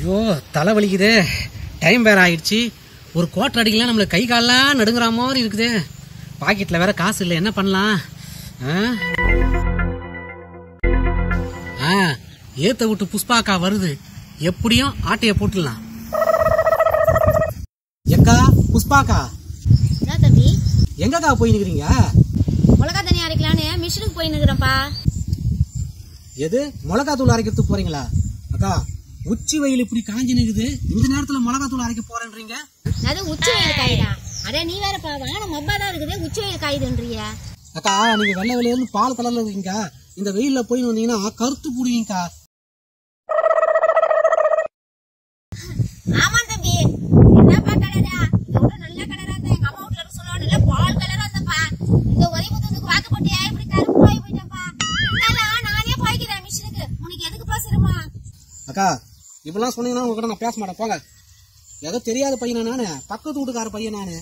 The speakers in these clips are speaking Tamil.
ஐயோ தலை வலிக்குது, டைம் வேற ஆயிடுச்சு. ஒரு கோட்டர் அடிக்கலாம் நம்மளுக்கு கை காலெல்லாம் நடுங்குற மாதிரி இருக்குது. பாக்கெட்ல வேற காசு இல்லை, என்ன பண்ணலாம்? ஏத்த விட்டு புஷ்பாக்கா வருது, எப்படியும் ஆட்டைய போட்டுடலாம். எக்கா புஷ்பாக்கா, தம்பி எங்கக்கா போய் நிக்கிறீங்க? மிளகா தண்ணி அரைக்கலான்னு மிஷினுக்கு போய் நிக்கிறேன்ப்பா. எது மிளகா தூள் அரைக்கிறதுக்கு போறீங்களா? அக்கா உச்சி வெயில் இப்படி காஞ்சி நிக்குது, இந்த நேரத்துல மிளகா தூள் அரைக்க போறேன்றீங்க? அது உச்சி வெயில் காயுதா? அட நீ வேற வாங்க மொப்பா தான் இருக்குது, உச்சி வெயில் காயுதுன்றிய. அக்கா நீங்க வெள்ளை வெளியில பால் கலர்ல இருக்கீங்க, இந்த வெயில்ல போய் வந்தீங்கன்னா கருத்து புடுவீங்கக்கா. ஆமா தம்பி, என்னப்பா கலரா? இதோட நல்ல கலரா இருந்தா எங்க அம்மா வீட்டுல சொல்லுவா, நல்ல பால் கலரா இருந்தப்பா. இந்த ஒரே முத்துக்கு வாக்கப்பட்டியா இப்படி கருப்பு ஆகி போயிட்டப்பா. நானே போய்க்கிறேன் மிஷினுக்கு, உனக்கு எதுக்குப்பா சிரமா? அக்கா இப்பெல்லாம் சொன்னீங்கன்னா உங்ககிட்ட நான் பேச மாட்டேன், போங்க. ஏதோ தெரியாத பையனா நானு, பக்கத்து வீட்டுக்கார பையன் நானு.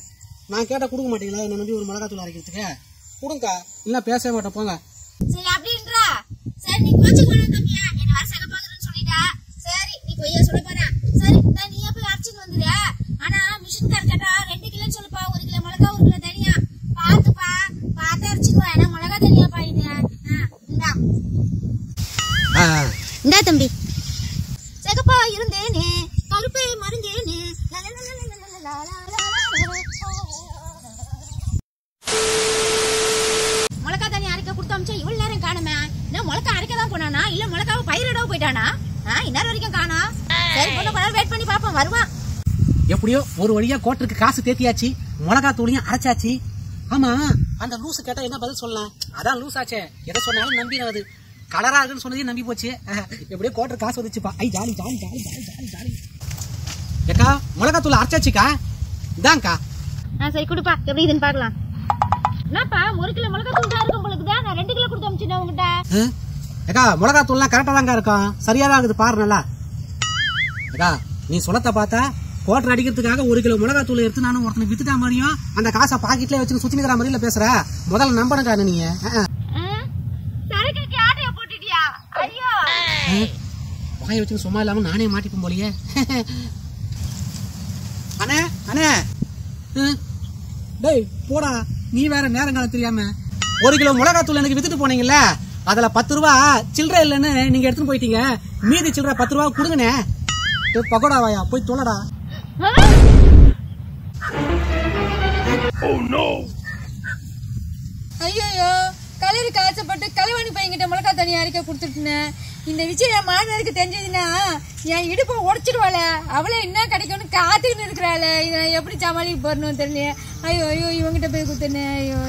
நான் கேட்டா கொடுக்க மாட்டீங்களா? என்ன நம்பி ஒரு மிளகா தூள் அரைக்கிறதுக்கு கொடுங்கக்கா, இல்ல பேசவே மாட்டேன், போங்க. சரி அப்படின்றா? சரி நீ கோச்சுக்கணும் தம்பியா, என்ன வர சக பாக்குறேன்னு சொல்லிட்டா. சரி நீ பொய்யா சொல்ல போற. சரி நீயே போய் அரைச்சிட்டு வந்துரு. ஆனா மிஷின் கரெக்டா 2 கிலோ சொல்லுப்பா, 1 கிலோ மிளகா 1 கிலோ தனியா பாத்துப்பா, பார்த்து அரைச்சிடுவா. ஏன்னா மிளகா தனியாப்பா இது. இந்தா தம்பி, செகப்பா இருந்தேனே கருப்பை மருந்தேனே. மிளகா தண்ணி அரைக்க கொடுத்து அமிச்சா இவ்வளவு நேரம் காணுமே. என்ன மிளகா அரைக்க தான் போனானா, இல்ல மிளகாவை பயிரிடவும் போயிட்டானா? இன்னொரு வரைக்கும் காணா. சரி கொஞ்சம் கொஞ்சம் வெயிட் பண்ணி பாப்போம், வருவான். எப்படியோ ஒரு வழியா கோட்டருக்கு காசு தேத்தியாச்சு, மிளகா தூளையும் அரைச்சாச்சு. ஆமா அந்த லூசு கேட்டா என்ன பதில் சொல்லலாம்? அதான் லூஸ் ஆச்சே, எதை சொன்னாலும் நம்பினது. கலரா இருக்குன்னு சொன்னதே நம்பி போச்சு. எப்படியோ கோட்டர் காசு வந்துச்சுப்பா. ஐ jolly jolly jolly jolly jolly jolly. ஏக்கா மிளகா தூள் அரைச்சாச்சுக்கா, இதாங்கக்கா. சரி கொடுப்பா, எப்படி இதுன்னு பாக்கலாம். என்னப்பா 1 கிலோ மிளகா தூள் தான் இருக்கும் உங்களுக்கு தான், நான் 2 கிலோ கொடுத்து அமிச்சேன் உங்ககிட்ட. ஏக்கா மிளகா தூள்லாம் கரெக்டா தாங்க இருக்கும், சரியாதான் இருக்குது பாரு நல்லா. ஏக்கா நீ சொல்லத்த பார்த்தா கோட்டர் அடிக்கிறதுக்காக 1 கிலோ மிளகா தூள் எடுத்து நானும் ஒருத்தனுக்கு வித்துட்டா மாதிரியும் அந்த காசை பாக்கெட்ல வச்சு சுத்தி நிக்கிற மாதிரில பேசுற. முதல்ல நம்பணுக்கா நீங்க. சரக்குக்கு ஆட்டைய போட்டுட்டியா? ஐயோ வாயை வச்சு சும்மா இல்லாம நானே மாட்டிப்போம் போலியே. அண்ணே அண்ணே, டேய் போடா, நீ வேற நேரங்காலம் தெரியாம 1 கிலோ மிளகா தூள் எனக்கு வித்துட்டு போனீங்கல்ல, அதுல 10 ரூபா சில்லறை இல்லைன்னு நீங்க எடுத்துட்டு போயிட்டீங்க. மீதி சில்லறை 10 ரூபா கொடுங்கண்ணே. பகோடா வாயா போய் தொலைடா. ஐயோ கலருக்கு ஆசைப்பட்டு கலைவாணி பையன்கிட்ட மிளகா தண்ணி அரைக்க கொடுத்துட்டேன். இந்த விஷயம் என் மாணவருக்கு தெரிஞ்சதுன்னா என் இடுப்பை உடச்சிடுவாள. அவளே என்ன கிடைக்கும்னு காத்துக்கிட்டு இருக்கிறாள். இதை எப்படி சமாளிக்க போறணும் தெரியல. ஐயோ ஐயோ இவங்கிட்ட போய் கொடுத்தேன்னு. ஐயோ